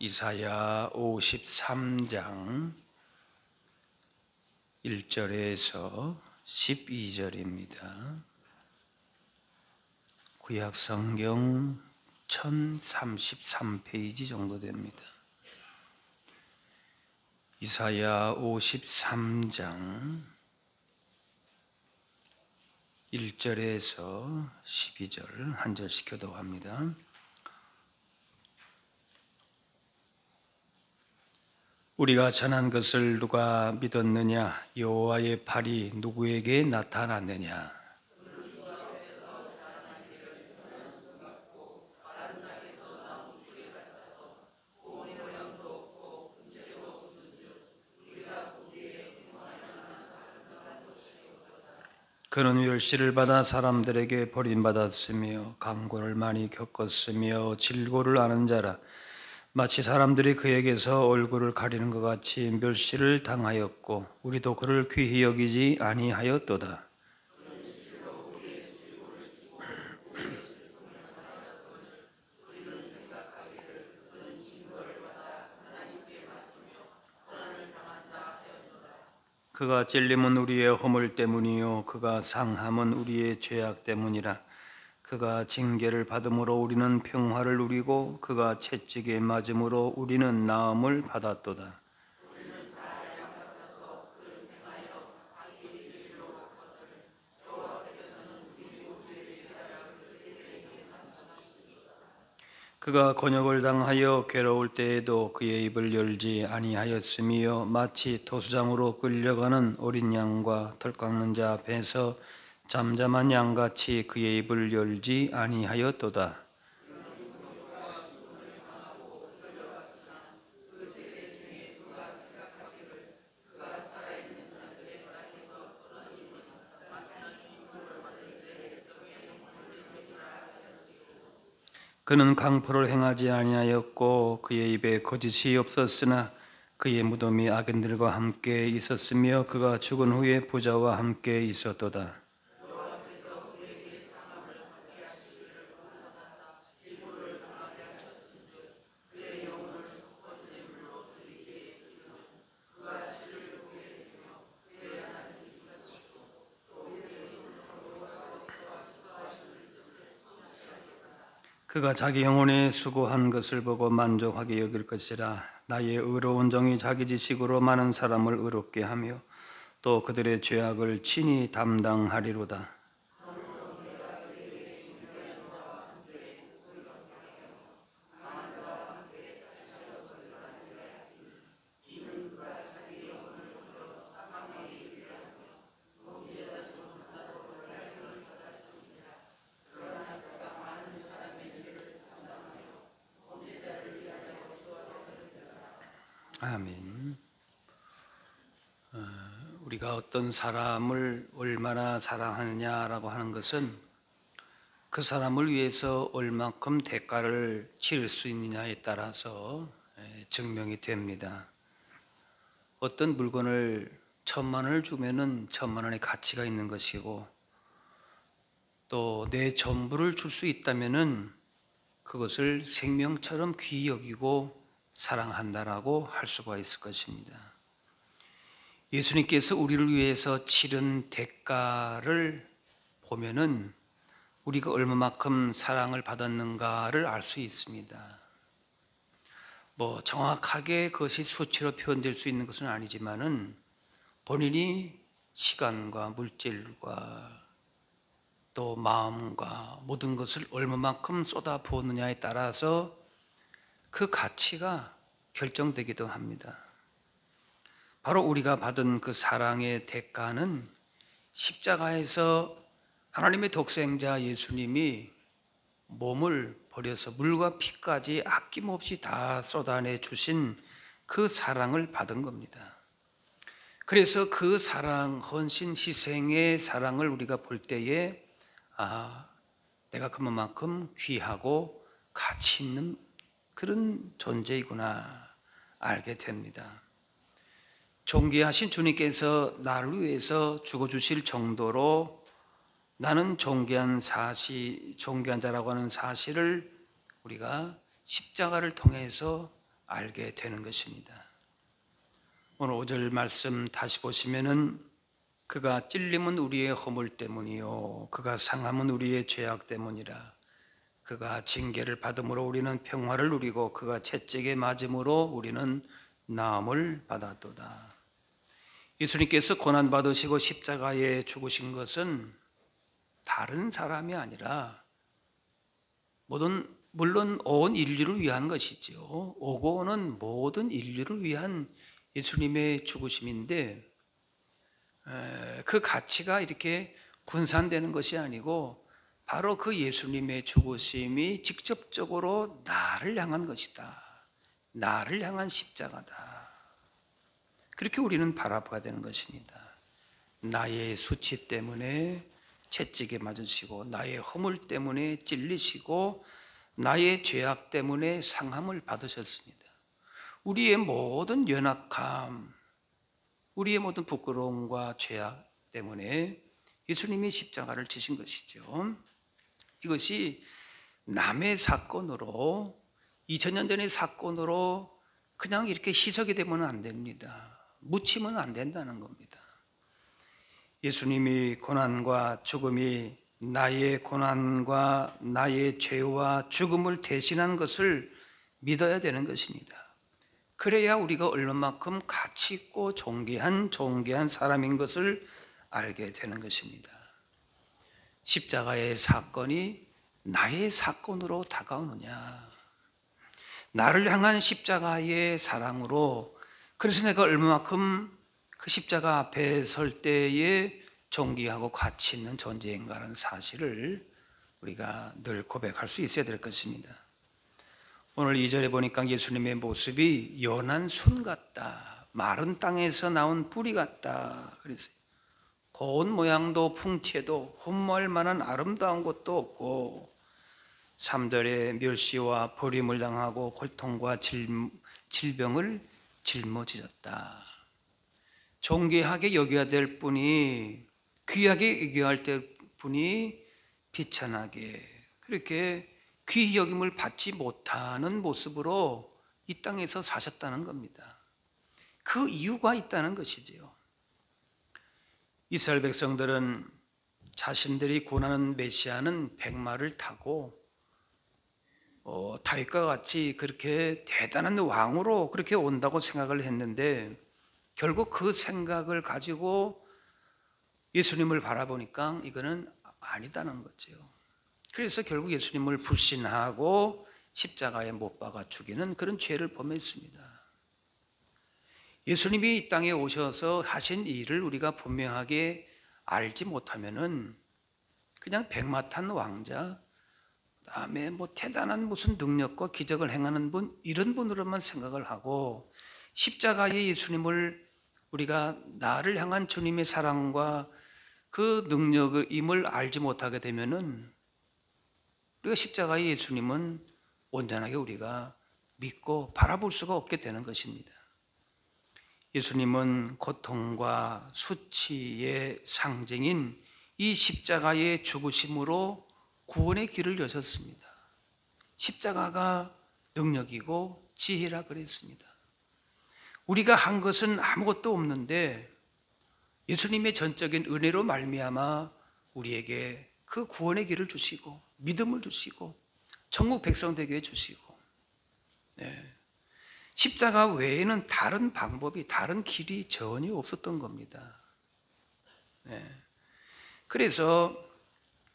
이사야 53장 1절에서 12절입니다. 구약 성경 1033페이지 정도 됩니다. 이사야 53장 1절에서 12절 한 절씩 교독합니다. 우리가 전한 것을 누가 믿었느냐? 여호와의 팔이 누구에게 나타났느냐? 그는 멸시를 받아 사람들에게 버림받았으며 강고를 많이 겪었으며 질고를 아는 자라. 마치 사람들이 그에게서 얼굴을 가리는 것 같이 멸시를 당하였고 우리도 그를 귀히 여기지 아니하였도다. 그가 찔림은 우리의 허물 때문이요 그가 상함은 우리의 죄악 때문이라. 그가 징계를 받음으로 우리는 평화를 누리고 그가 채찍에 맞음으로 우리는 나음을 받았도다. 그가 곤욕을 당하여 괴로울 때에도 그의 입을 열지 아니하였으며 마치 토수장으로 끌려가는 어린 양과 털 깎는 자 앞에서 잠잠한 양같이 그의 입을 열지 아니하였도다. 그는 강포를 행하지 아니하였고 그의 입에 거짓이 없었으나 그의 무덤이 악인들과 함께 있었으며 그가 죽은 후에 부자와 함께 있었도다. 그가 자기 영혼에 수고한 것을 보고 만족하게 여길 것이라. 나의 의로운 종이 자기 지식으로 많은 사람을 의롭게 하며 또 그들의 죄악을 친히 담당하리로다. 아멘. 우리가 어떤 사람을 얼마나 사랑하느냐라고 하는 것은 그 사람을 위해서 얼만큼 대가를 치를 수 있느냐에 따라서 증명이 됩니다. 어떤 물건을 1,000만 원을 주면은 1,000만 원의 가치가 있는 것이고 또 내 전부를 줄 수 있다면은 그것을 생명처럼 귀히 여기고 사랑한다라고 할 수가 있을 것입니다. 예수님께서 우리를 위해서 치른 대가를 보면은 우리가 얼마만큼 사랑을 받았는가를 알 수 있습니다. 정확하게 그것이 수치로 표현될 수 있는 것은 아니지만은 본인이 시간과 물질과 또 마음과 모든 것을 얼마만큼 쏟아 부었느냐에 따라서 그 가치가 결정되기도 합니다. 바로 우리가 받은 그 사랑의 대가는 십자가에서 하나님의 독생자 예수님이 몸을 버려서 물과 피까지 아낌없이 다 쏟아내 주신 그 사랑을 받은 겁니다. 그래서 그 사랑, 헌신, 희생의 사랑을 우리가 볼 때에 내가 그만큼 귀하고 가치 있는 그런 존재이구나 알게 됩니다. 존귀하신 주님께서 나를 위해서 죽어주실 정도로 나는 존귀한 자라고 하는 사실을 우리가 십자가를 통해서 알게 되는 것입니다. 오늘 5절 말씀 다시 보시면은 그가 찔림은 우리의 허물 때문이요 그가 상함은 우리의 죄악 때문이라. 그가 징계를 받음으로 우리는 평화를 누리고 그가 채찍에 맞음으로 우리는 나음을 받았도다. 예수님께서 고난받으시고 십자가에 죽으신 것은 다른 사람이 아니라 물론 온 인류를 위한 것이지요. 오고 오는 모든 인류를 위한 예수님의 죽으심인데 그 가치가 이렇게 분산되는 것이 아니고 바로 그 예수님의 죽으심이 직접적으로 나를 향한 것이다. 나를 향한 십자가다. 그렇게 우리는 바라봐야 되는 것입니다. 나의 수치 때문에 채찍에 맞으시고 나의 허물 때문에 찔리시고 나의 죄악 때문에 상함을 받으셨습니다. 우리의 모든 연약함, 우리의 모든 부끄러움과 죄악 때문에 예수님이 십자가를 지신 것이죠. 이것이 남의 사건으로 2000년 전의 사건으로 그냥 이렇게 희석이 되면 안 됩니다. 묻히면 안 된다는 겁니다. 예수님이 고난과 죽음이 나의 고난과 나의 죄와 죽음을 대신한 것을 믿어야 되는 것입니다. 그래야 우리가 얼마만큼 가치 있고 존귀한 사람인 것을 알게 되는 것입니다. 십자가의 사건이 나의 사건으로 다가오느냐, 나를 향한 십자가의 사랑으로, 그래서 내가 얼마만큼 그 십자가 앞에 설 때에 존귀하고 가치 있는 존재인가라는 사실을 우리가 늘 고백할 수 있어야 될 것입니다. 오늘 2절에 보니까 예수님의 모습이 연한 순 같다, 마른 땅에서 나온 뿌리 같다 그랬어요. 고운 모양도 풍채도 흠모할 만한 아름다운 것도 없고 3절에 멸시와 버림을 당하고 고통과 질병을 짊어지셨다. 존귀하게 여겨야 될 분이, 귀하게 여겨야 할 분이 비천하게 그렇게 귀히 여김을 받지 못하는 모습으로 이 땅에서 사셨다는 겁니다. 그 이유가 있다는 것이지요. 이스라엘 백성들은 자신들이 구원하는 메시아는 백마를 타고 다윗과 같이 그렇게 대단한 왕으로 그렇게 온다고 생각을 했는데 결국 그 생각을 가지고 예수님을 바라보니까 이거는 아니다는 거죠. 그래서 결국 예수님을 불신하고 십자가에 못 박아 죽이는 그런 죄를 범했습니다. 예수님이 이 땅에 오셔서 하신 일을 우리가 분명하게 알지 못하면은 그냥 백마 탄 왕자, 그다음에 대단한 무슨 능력과 기적을 행하는 분, 이런 분으로만 생각을 하고 십자가의 예수님을 우리가 나를 향한 주님의 사랑과 그 능력임을 알지 못하게 되면은 우리가 십자가의 예수님은 온전하게 우리가 믿고 바라볼 수가 없게 되는 것입니다. 예수님은 고통과 수치의 상징인 이 십자가의 죽으심으로 구원의 길을 여셨습니다. 십자가가 능력이고 지혜라 그랬습니다. 우리가 한 것은 아무것도 없는데 예수님의 전적인 은혜로 말미암아 우리에게 그 구원의 길을 주시고 믿음을 주시고 천국 백성 되게 해주시고, 십자가 외에는 다른 방법이, 다른 길이 전혀 없었던 겁니다. 그래서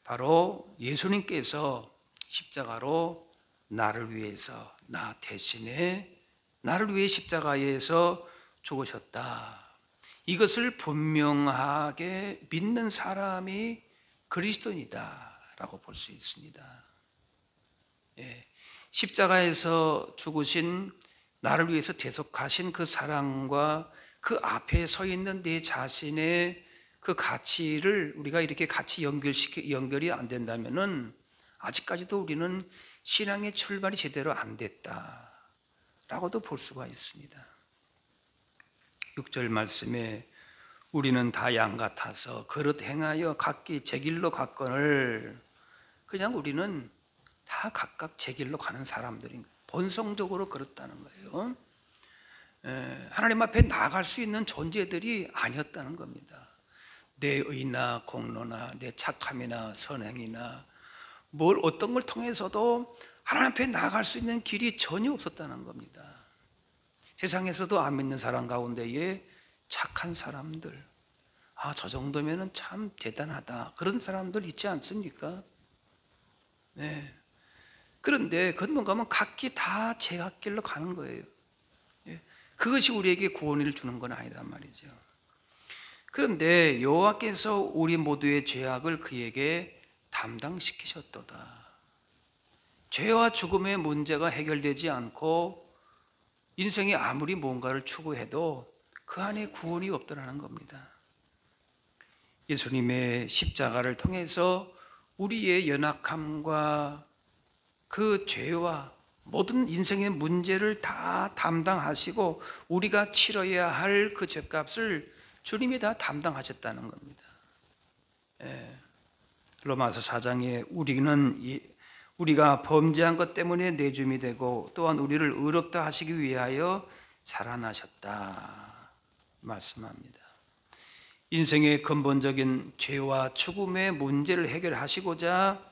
바로 예수님께서 십자가로 나를 위해서, 나 대신에 나를 위해 십자가에서 죽으셨다. 이것을 분명하게 믿는 사람이 그리스도인이다 라고 볼 수 있습니다. 십자가에서 죽으신, 나를 위해서 대속하신 그 사랑과 그 앞에 서 있는 내 자신의 그 가치를 우리가 이렇게 같이 연결이 안 된다면은 아직까지도 우리는 신앙의 출발이 제대로 안 됐다라고도 볼 수가 있습니다. 6절 말씀에 우리는 다 양 같아서 그릇 행하여 각기 제 길로 갔거늘, 그냥 우리는 다 각각 제 길로 가는 사람들인 거예요. 본성적으로 그렇다는 거예요. 하나님 앞에 나아갈 수 있는 존재들이 아니었다는 겁니다. 내 의나 공로나 내 착함이나 선행이나 뭘 어떤 걸 통해서도 하나님 앞에 나아갈 수 있는 길이 전혀 없었다는 겁니다. 세상에서도 안 믿는 사람 가운데에 착한 사람들, 저 정도면은 참 대단하다, 그런 사람들 있지 않습니까? 네. 그런데 그것만 가면 각기 다 제각길로 가는 거예요. 그것이 우리에게 구원을 주는 건 아니단 말이죠. 그런데 여호와께서 우리 모두의 죄악을 그에게 담당시키셨도다. 죄와 죽음의 문제가 해결되지 않고 인생에 아무리 뭔가를 추구해도 그 안에 구원이 없더라는 겁니다. 예수님의 십자가를 통해서 우리의 연약함과 그 죄와 모든 인생의 문제를 다 담당하시고 우리가 치러야 할 그 죄값을 주님이 다 담당하셨다는 겁니다. 로마서 4장에 우리가 범죄한 것 때문에 내줌이 되고 또한 우리를 의롭다 하시기 위하여 살아나셨다 말씀합니다. 인생의 근본적인 죄와 죽음의 문제를 해결하시고자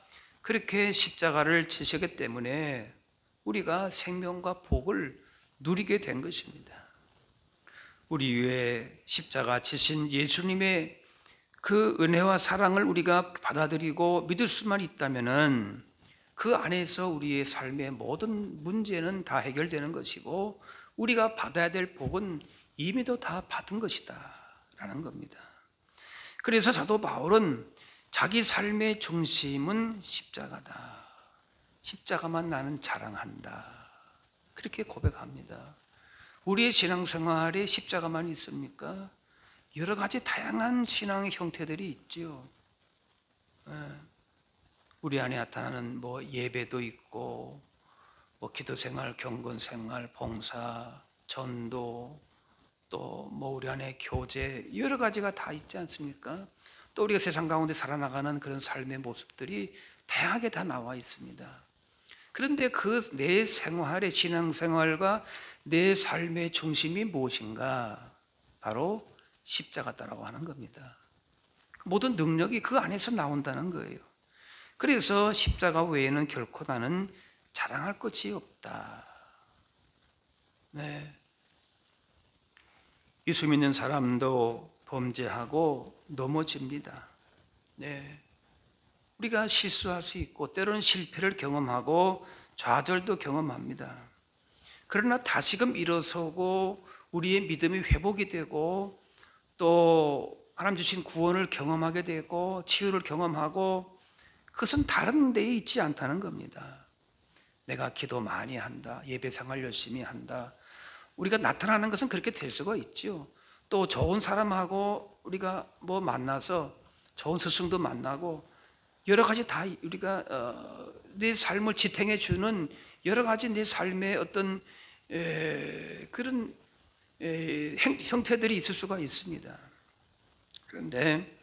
그렇게 십자가를 지셨기 때문에 우리가 생명과 복을 누리게 된 것입니다. 우리 위에 십자가 지신 예수님의 그 은혜와 사랑을 우리가 받아들이고 믿을 수만 있다면은 그 안에서 우리의 삶의 모든 문제는 다 해결되는 것이고 우리가 받아야 될 복은 이미도 다 받은 것이다 라는 겁니다. 그래서 사도 바울은 자기 삶의 중심은 십자가다, 십자가만 나는 자랑한다, 그렇게 고백합니다. 우리의 신앙생활에 십자가만 있습니까? 여러 가지 다양한 신앙의 형태들이 있죠. 우리 안에 나타나는 예배도 있고 기도생활, 경건생활, 봉사, 전도, 또 우리 안에 교제, 여러 가지가 다 있지 않습니까? 또 우리가 세상 가운데 살아나가는 그런 삶의 모습들이 다양하게 다 나와 있습니다. 그런데 그 내 생활의 신앙생활과 내 삶의 중심이 무엇인가? 바로 십자가다라고 하는 겁니다. 모든 능력이 그 안에서 나온다는 거예요. 그래서 십자가 외에는 결코 나는 자랑할 것이 없다. 네. 예수 믿는 사람도 범죄하고 넘어집니다. 네. 우리가 실수할 수 있고 때로는 실패를 경험하고 좌절도 경험합니다. 그러나 다시금 일어서고 우리의 믿음이 회복이 되고 또 하나님 주신 구원을 경험하게 되고 치유를 경험하고 그것은 다른 데에 있지 않다는 겁니다. 내가 기도 많이 한다, 예배 생활 열심히 한다, 우리가 나타나는 것은 그렇게 될 수가 있죠. 또 좋은 사람하고 우리가 만나서 좋은 스승도 만나고 여러 가지 다 우리가 내 삶을 지탱해 주는 여러 가지 내 삶의 어떤 그런 형태들이 있을 수가 있습니다. 그런데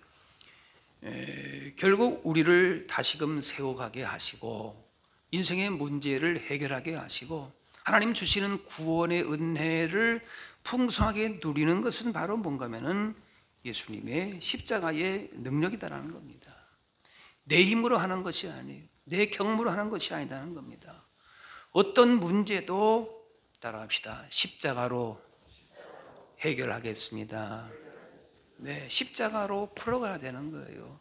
결국 우리를 다시금 세워가게 하시고 인생의 문제를 해결하게 하시고 하나님 주시는 구원의 은혜를 풍성하게 누리는 것은 바로 뭔가 하면은 예수님의 십자가의 능력이다라는 겁니다. 내 힘으로 하는 것이 아니에요. 내 경험으로 하는 것이 아니다는 겁니다. 어떤 문제도 따라합시다. 십자가로 해결하겠습니다. 네, 십자가로 풀어가야 되는 거예요.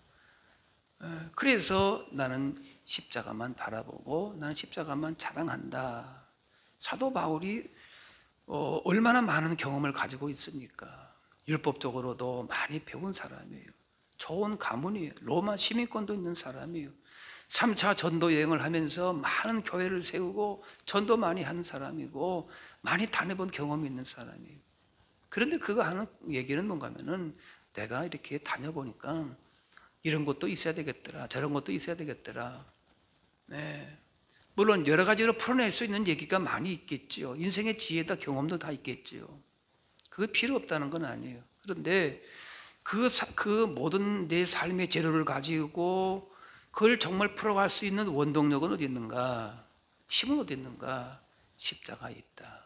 그래서 나는 십자가만 바라보고 나는 십자가만 자랑한다. 사도 바울이 얼마나 많은 경험을 가지고 있습니까? 율법적으로도 많이 배운 사람이에요. 좋은 가문이에요. 로마 시민권도 있는 사람이에요. 3차 전도 여행을 하면서 많은 교회를 세우고 전도 많이 하는 사람이고 많이 다녀본 경험이 있는 사람이에요. 그런데 그거 하는 얘기는 뭔가 하면은 내가 이렇게 다녀보니까 이런 것도 있어야 되겠더라, 저런 것도 있어야 되겠더라. 네. 물론 여러 가지로 풀어낼 수 있는 얘기가 많이 있겠죠. 인생의 지혜다 경험도 다 있겠죠. 그거 필요 없다는 건 아니에요. 그런데 그 모든 내 삶의 재료를 가지고 그걸 정말 풀어갈 수 있는 원동력은 어디 있는가? 힘은 어디 있는가? 십자가에 있다.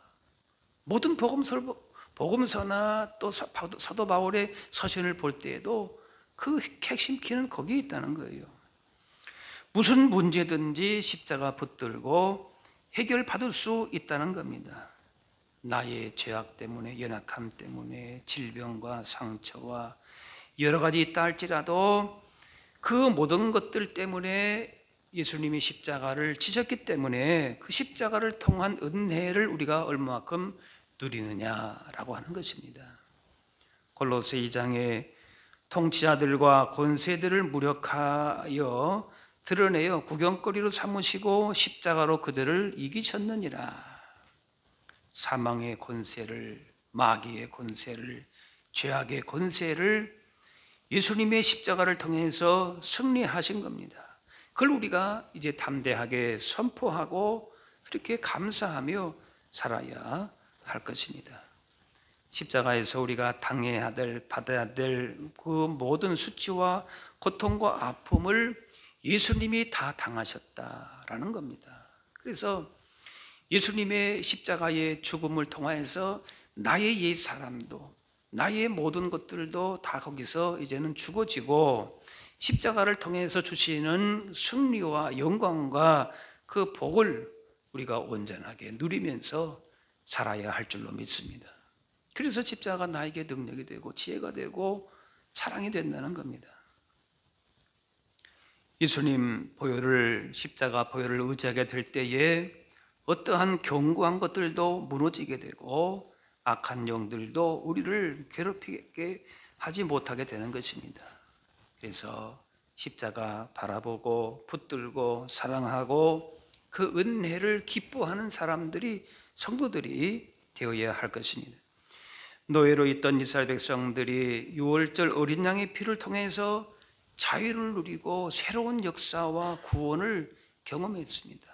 모든 복음서나 또 사도 바울의 서신을 볼 때에도 그 핵심 키는 거기에 있다는 거예요. 무슨 문제든지 십자가 붙들고 해결받을 수 있다는 겁니다. 나의 죄악 때문에, 연약함 때문에, 질병과 상처와 여러 가지 있다 할지라도 그 모든 것들 때문에 예수님이 십자가를 지셨기 때문에 그 십자가를 통한 은혜를 우리가 얼마만큼 누리느냐라고 하는 것입니다. 골로새 2장에 통치자들과 권세들을 무력하여 드러내어 구경거리로 삼으시고 십자가로 그들을 이기셨느니라. 사망의 권세를, 마귀의 권세를, 죄악의 권세를 예수님의 십자가를 통해서 승리하신 겁니다. 그걸 우리가 이제 담대하게 선포하고 그렇게 감사하며 살아야 할 것입니다. 십자가에서 우리가 당해야 될, 받아야 될 그 모든 수치와 고통과 아픔을 예수님이 다 당하셨다라는 겁니다. 그래서 예수님의 십자가의 죽음을 통하여서 나의 옛 사람도, 나의 모든 것들도 다 거기서 이제는 죽어지고 십자가를 통해서 주시는 승리와 영광과 그 복을 우리가 온전하게 누리면서 살아야 할 줄로 믿습니다. 그래서 십자가가 나에게 능력이 되고 지혜가 되고 자랑이 된다는 겁니다. 예수님 보혈을, 십자가 보혈을 의지하게 될 때에 어떠한 견고한 것들도 무너지게 되고 악한 영들도 우리를 괴롭히게 하지 못하게 되는 것입니다. 그래서 십자가 바라보고 붙들고 사랑하고 그 은혜를 기뻐하는 사람들이, 성도들이 되어야 할 것입니다. 노예로 있던 이스라엘 백성들이 유월절 어린 양의 피를 통해서 자유를 누리고 새로운 역사와 구원을 경험했습니다.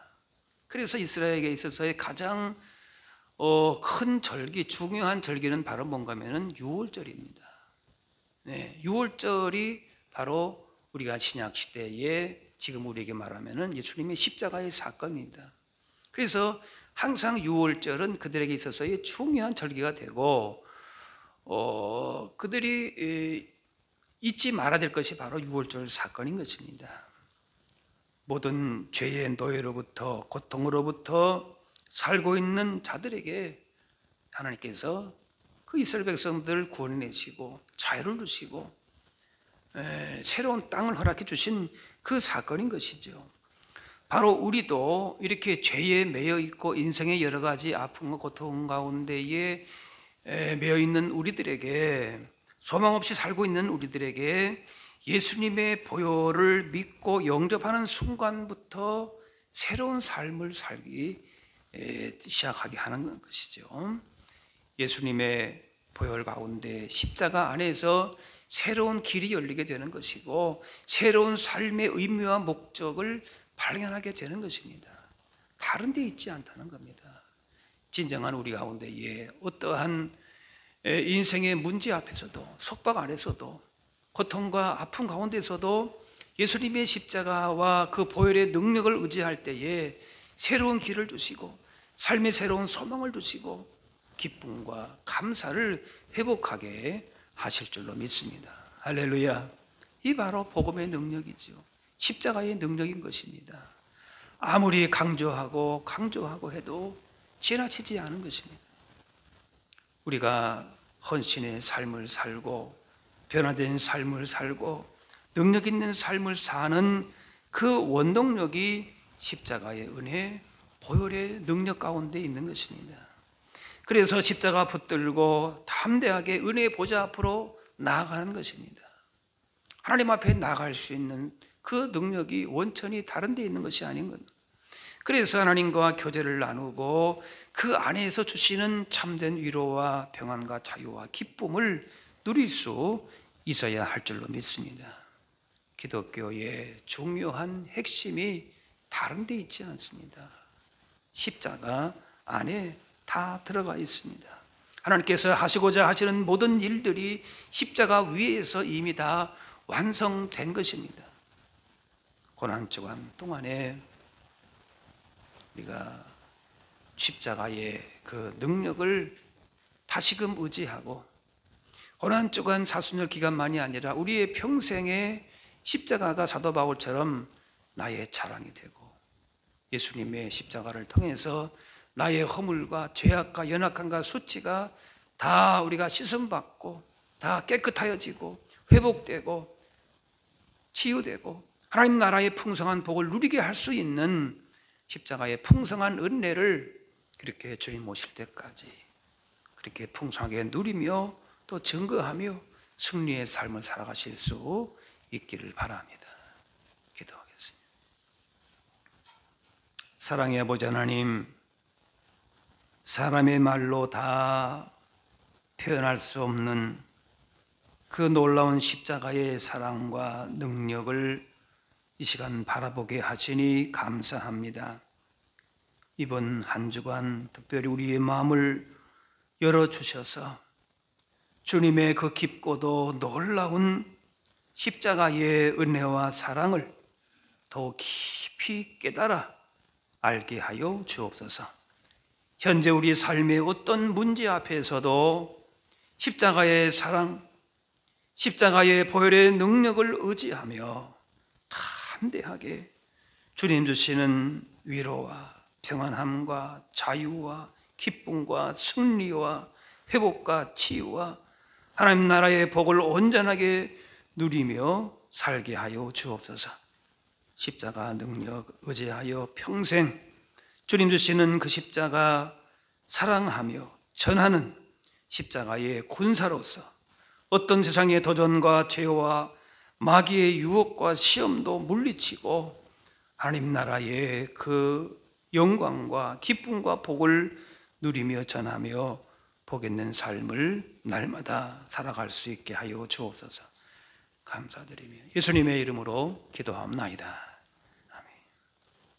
그래서 이스라엘에게 있어서의 가장 큰 절기, 중요한 절기는 바로 뭔가 하면은 유월절입니다. 네, 유월절이 바로 우리가 신약 시대에 지금 우리에게 말하면은 예수님의 십자가의 사건입니다. 그래서 항상 유월절은 그들에게 있어서의 중요한 절기가 되고 그들이 잊지 말아야 될 것이 바로 유월절 사건인 것입니다. 모든 죄의 노예로부터, 고통으로부터 살고 있는 자들에게 하나님께서 그 이스라엘 백성들을 구원해내시고 자유를 주시고 새로운 땅을 허락해 주신 그 사건인 것이죠. 바로 우리도 이렇게 죄에 매여 있고 인생의 여러 가지 아픔과 고통 가운데에 매여 있는 우리들에게, 소망 없이 살고 있는 우리들에게 예수님의 보혈을 믿고 영접하는 순간부터 새로운 삶을 살기 시작하게 하는 것이죠. 예수님의 보혈 가운데 십자가 안에서 새로운 길이 열리게 되는 것이고 새로운 삶의 의미와 목적을 발견하게 되는 것입니다. 다른 데 있지 않다는 겁니다. 진정한 우리 가운데에 어떠한 인생의 문제 앞에서도, 속박 안에서도, 고통과 아픔 가운데서도 예수님의 십자가와 그 보혈의 능력을 의지할 때에 새로운 길을 주시고 삶의 새로운 소망을 주시고 기쁨과 감사를 회복하게 하실 줄로 믿습니다. 할렐루야. 이 바로 복음의 능력이죠. 십자가의 능력인 것입니다. 아무리 강조하고 해도 지나치지 않은 것입니다. 우리가 헌신의 삶을 살고 변화된 삶을 살고 능력 있는 삶을 사는 그 원동력이 십자가의 은혜, 보혈의 능력 가운데 있는 것입니다. 그래서 십자가 붙들고 담대하게 은혜의 보좌 앞으로 나아가는 것입니다. 하나님 앞에 나아갈 수 있는 그 능력이 원천이 다른 데 있는 것이 아닌 겁니다. 그래서 하나님과 교제를 나누고 그 안에서 주시는 참된 위로와 평안과 자유와 기쁨을 누릴 수 있어야 할 줄로 믿습니다. 기독교의 중요한 핵심이 다른 데 있지 않습니다. 십자가 안에 다 들어가 있습니다. 하나님께서 하시고자 하시는 모든 일들이 십자가 위에서 이미 다 완성된 것입니다. 고난주간 동안에 우리가 십자가의 그 능력을 다시금 의지하고 고난주간 사순절 기간만이 아니라 우리의 평생에 십자가가 사도 바울처럼 나의 자랑이 되고 예수님의 십자가를 통해서 나의 허물과 죄악과 연약함과 수치가 다 우리가 씻음받고 다 깨끗하여지고 회복되고 치유되고 하나님 나라의 풍성한 복을 누리게 할 수 있는 십자가의 풍성한 은혜를 그렇게 주님 오실 때까지 그렇게 풍성하게 누리며 또 증거하며 승리의 삶을 살아가실 수 있기를 바랍니다. 기도하겠습니다. 사랑의 아버지 하나님, 사람의 말로 다 표현할 수 없는 그 놀라운 십자가의 사랑과 능력을 이 시간 바라보게 하시니 감사합니다. 이번 한 주간 특별히 우리의 마음을 열어주셔서 주님의 그 깊고도 놀라운 십자가의 은혜와 사랑을 더 깊이 깨달아 알게 하여 주옵소서. 현재 우리 삶의 어떤 문제 앞에서도 십자가의 사랑, 십자가의 보혈의 능력을 의지하며 담대하게 주님 주시는 위로와 평안함과 자유와 기쁨과 승리와 회복과 치유와 하나님 나라의 복을 온전하게 누리며 살게 하여 주옵소서. 십자가 능력 의지하여 평생 주님 주시는 그 십자가 사랑하며 전하는 십자가의 군사로서 어떤 세상의 도전과 죄와 마귀의 유혹과 시험도 물리치고 하나님 나라의 그 영광과 기쁨과 복을 누리며 전하며 복 있는 삶을 날마다 살아갈 수 있게 하여 주옵소서. 감사드리며 예수님의 이름으로 기도합나이다.